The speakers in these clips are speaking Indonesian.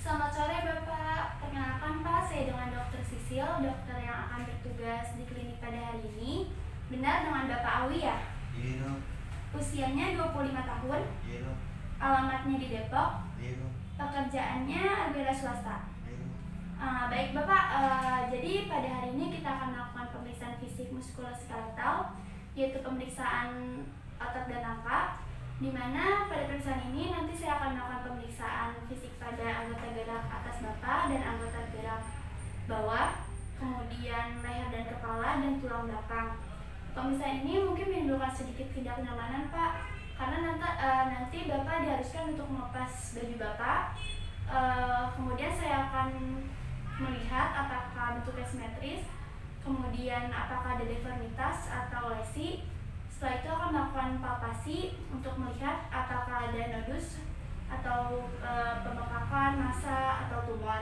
Selamat sore Bapak, perkenalkan Pak, saya dengan Dr. Sisil, dokter yang akan bertugas di klinik pada hari ini. Benar dengan Bapak Awi ya? Iya. Usianya 25 tahun, Iya. alamatnya di Depok, Iya. pekerjaannya wira swasta. Iya. Baik Bapak, jadi pada hari ini kita akan melakukan pemeriksaan fisik muskuloskeletal, yaitu pemeriksaan otot dan rangka, di mana pada pemeriksaan ini nanti saya akan melakukan pemeriksaan fisik pada anggota gerak atas Bapak dan anggota gerak bawah, kemudian leher dan kepala dan tulang belakang. Pemeriksaan ini mungkin menimbulkan sedikit ketidaknyamanan Pak, karena nanti Bapak diharuskan untuk melepas baju Bapak. Kemudian saya akan melihat apakah bentuknya simetris, kemudian apakah ada deformitas atau lesi. Setelah itu akan melakukan palpasi untuk melihat apakah ada nodus atau pembengkakan, massa atau tumor.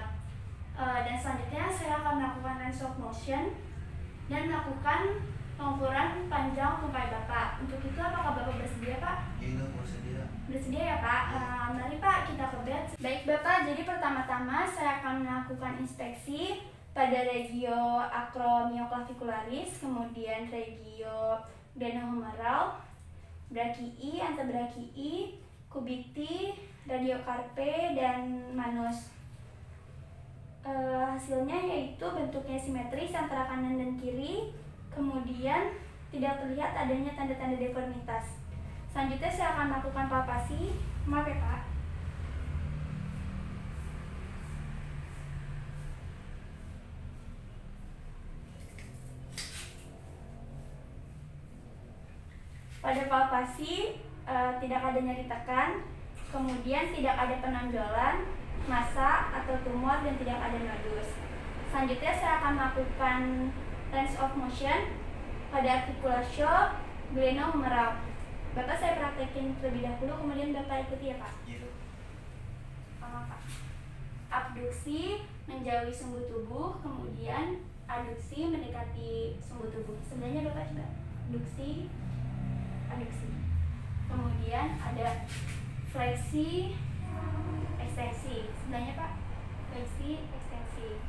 Dan selanjutnya saya akan melakukan range of motion dan melakukan pengukuran panjang tungkai Bapak. Untuk itu apakah Bapak bersedia Pak? Iya, bersedia. Bersedia ya Pak? Mari Pak kita ke bed. Baik Bapak, jadi pertama-tama saya akan melakukan inspeksi pada regio acromioclavicularis, kemudian regio glenohumeral, brachii, antebrachii, kubiti, radiocarpe, dan manus. Hasilnya yaitu bentuknya simetris antara kanan dan kiri, kemudian tidak terlihat adanya tanda-tanda deformitas. Selanjutnya saya akan melakukan palpasi. Maaf ya Pak. Pada palpasi tidak ada nyeri tekan, kemudian tidak ada penonjolan, massa atau tumor, dan tidak ada nodus. Selanjutnya saya akan melakukan range of motion pada artikulasio glenohumeral. Bapak saya praktekin terlebih dahulu, kemudian Bapak ikuti ya Pak. Iya. Abduksi menjauhi sumbu tubuh, kemudian aduksi mendekati sumbu tubuh. Sebenarnya Bapak coba abduksi, kemudian ada fleksi, ekstensi. Sebenarnya Pak, fleksi, ekstensi.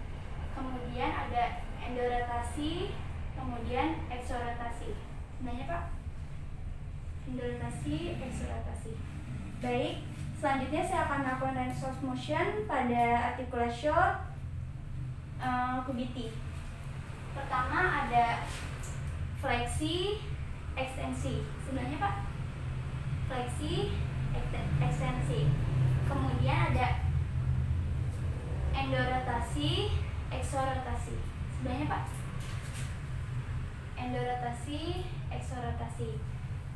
Kemudian ada endorotasi, kemudian eksorotasi. Sebenarnya Pak, endorotasi, eksorotasi. Baik, selanjutnya saya akan melakukan range of motion pada artikulasio kubiti. Pertama ada fleksi, ekstensi. Sebenarnya Pak, fleksi, ekstensi. Kemudian ada endorotasi, eksorotasi. Sebenarnya Pak, endorotasi, eksorotasi.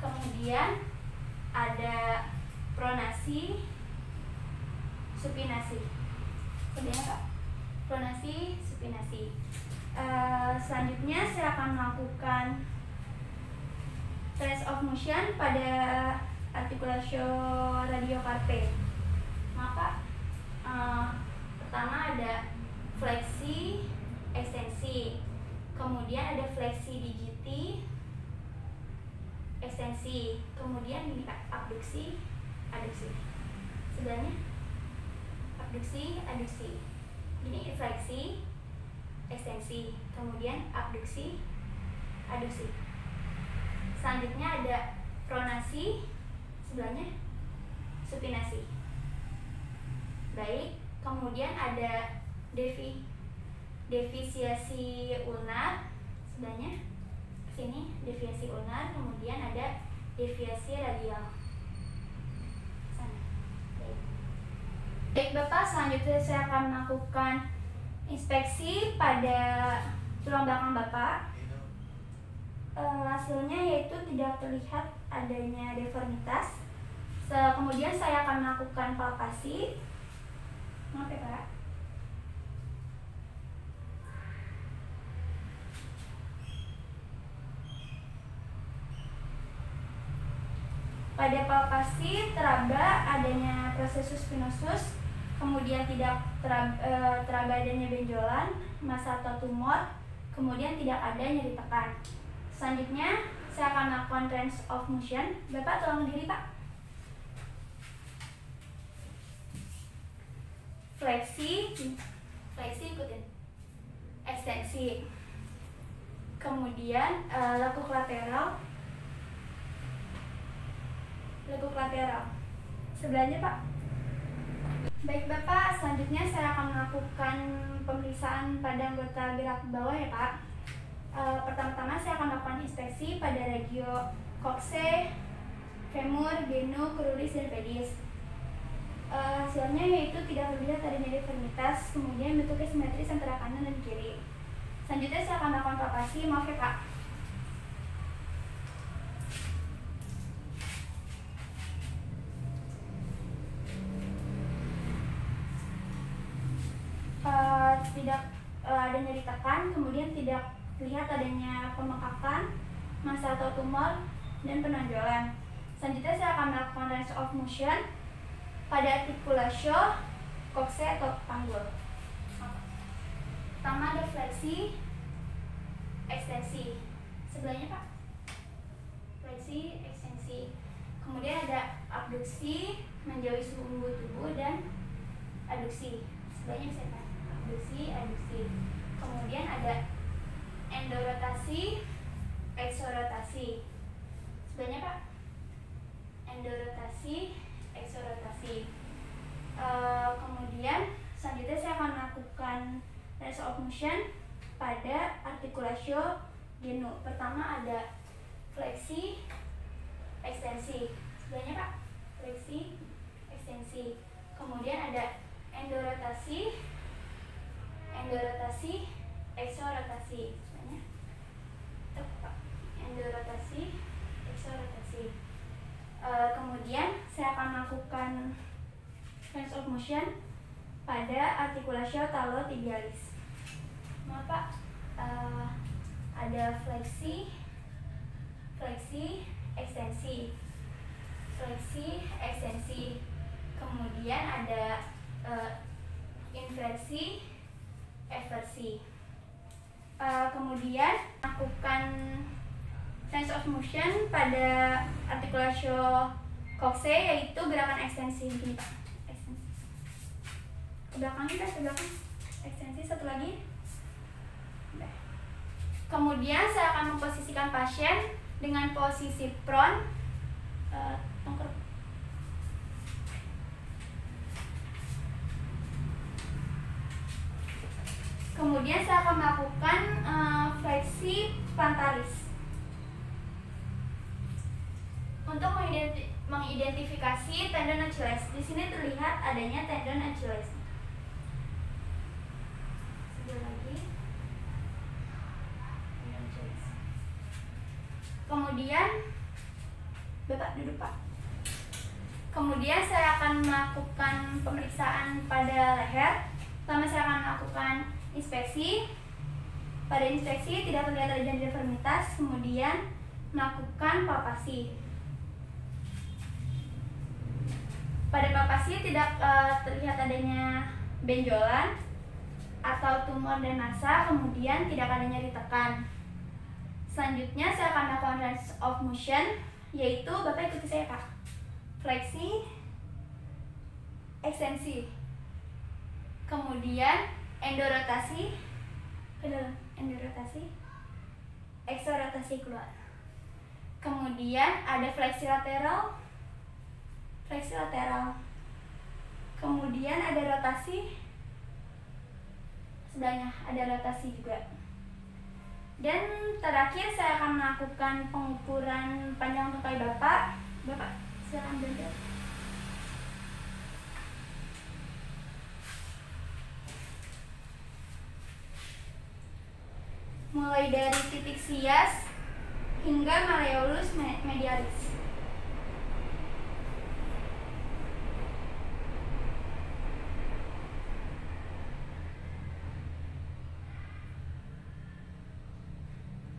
Kemudian ada pronasi, supinasi. Sebenarnya Pak, pronasi, supinasi. Selanjutnya saya akan melakukan range of motion pada artikulasio radiocarpe. Maaf Pak, pertama ada fleksi, ekstensi, kemudian ada fleksi digiti, ekstensi, kemudian ini Pak, abduksi, aduksi. Sebenarnya abduksi, aduksi. Ini fleksi, ekstensi, kemudian abduksi, aduksi. Selanjutnya ada pronasi, sebelahnya supinasi. Baik, kemudian ada devisiasi ulnar, sebelahnya sini deviasi ulnar, kemudian ada deviasi radial. Sana. Baik Bapak, selanjutnya saya akan melakukan inspeksi pada tulang belakang Bapak. Hasilnya yaitu tidak terlihat adanya deformitas. Kemudian saya akan melakukan palpasi. Maaf ya Pak. Pada palpasi teraba adanya prosesus spinosus, kemudian tidak teraba adanya benjolan, massa atau tumor, kemudian tidak ada nyeri tekan. Selanjutnya saya akan melakukan range of motion. Bapak tolong berdiri Pak. fleksi, ikutin, ekstensi, kemudian lekuk lateral, sebelahnya Pak. Baik Bapak, selanjutnya saya akan melakukan pemeriksaan pada anggota gerak bawah ya Pak. Pertama-tama saya akan melakukan inspeksi pada regio kokse, femur, genu, cruris, dan pedis. Hasilnya yaitu tidak terlihat adanya deformitas, kemudian bentuknya simetris antara kanan dan kiri. Selanjutnya saya akan melakukan palpasi, maaf ya Pak. Tidak ada nyeri tekan, kemudian tidak terlihat adanya pemekakan, massa atau tumor, dan penonjolan. Selanjutnya saya akan melakukan range of motion pada artikulasio, kokse atau panggul. Pertama ada fleksi, ekstensi. Sebelahnya Pak. Fleksi, ekstensi. Kemudian ada abduksi, menjauhi sumbu tubuh, dan aduksi. Sebelahnya bisa Pak. Aduksi. Kemudian ada endorotasi, eksorotasi. Sebelahnya Pak. Endorotasi, eksorotasi. Kemudian selanjutnya saya akan melakukan range of motion pada artikulasio genu. Pertama ada fleksi, ekstensi. Sebelahnya Pak. Fleksi, ekstensi. Kemudian ada endorotasi, eksorotasi. Sebelahnya Pak. Endorotasi, eksorotasi. Kemudian saya akan melakukan range of motion pada artikulasio talotibialis. Maaf Pak, ada fleksi, ekstensi, kemudian ada inversi, eversi. Kemudian lakukan range of motion pada artikulasio kokse, yaitu gerakan ekstensi. Begini Pak, ekstensi. Ke belakang, ekstensi. Satu lagi. Kemudian saya akan memposisikan pasien dengan posisi prone, tongkrong. Kemudian saya akan melakukan fleksi plantaris. Untuk mengidentifikasi tendon Achilles, di sini terlihat adanya tendon Achilles. Sebelah lagi. Tendon Achilles. Kemudian, Bapak duduk Pak. Kemudian saya akan melakukan pemeriksaan pada leher. Pertama saya akan melakukan inspeksi. Pada inspeksi tidak terlihat adanya deformitas. Kemudian melakukan palpasi. Pada palpasi tidak terlihat adanya benjolan atau tumor dan massa, kemudian tidak ada nyeri tekan. Selanjutnya saya akan melakukan range of motion, yaitu Bapak ikuti saya Pak. Fleksi, ekstensi, kemudian endorotasi, eksorotasi keluar. Kemudian ada fleksi lateral, kemudian ada rotasi, sebelahnya ada rotasi juga. Dan terakhir saya akan melakukan pengukuran panjang tungkai Bapak. Bapak silakan belajar. Mulai dari titik sias hingga malleolus medialis.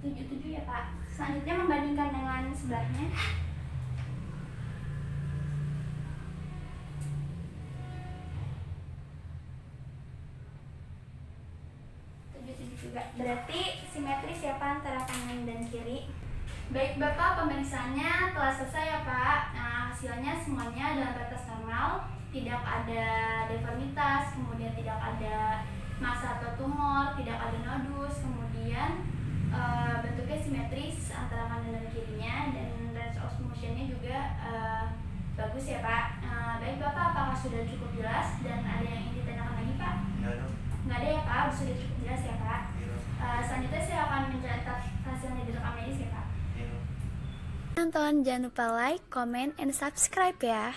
Tujuh ya Pak. Selanjutnya membandingkan dengan sebelahnya. 7 juga. Berarti simetris ya Pak antara kanan dan kiri. Baik Bapak, pemeriksaannya telah selesai ya Pak. Nah, hasilnya semuanya dalam batas normal, tidak ada deformitas, kemudian tidak ada massa atau tumor, tidak ada nodus, kemudian bentuknya simetris antara kanan dan kirinya, dan range of motionnya juga bagus ya Pak. Baik Bapak, apakah sudah cukup jelas dan ada yang ingin ditanyakan lagi Pak? Nggak ada ya Pak, sudah cukup jelas ya Pak. Selanjutnya saya akan mencatat hasilnya di rekam medis ya Pak. Nonton, jangan lupa like, comment, and subscribe ya.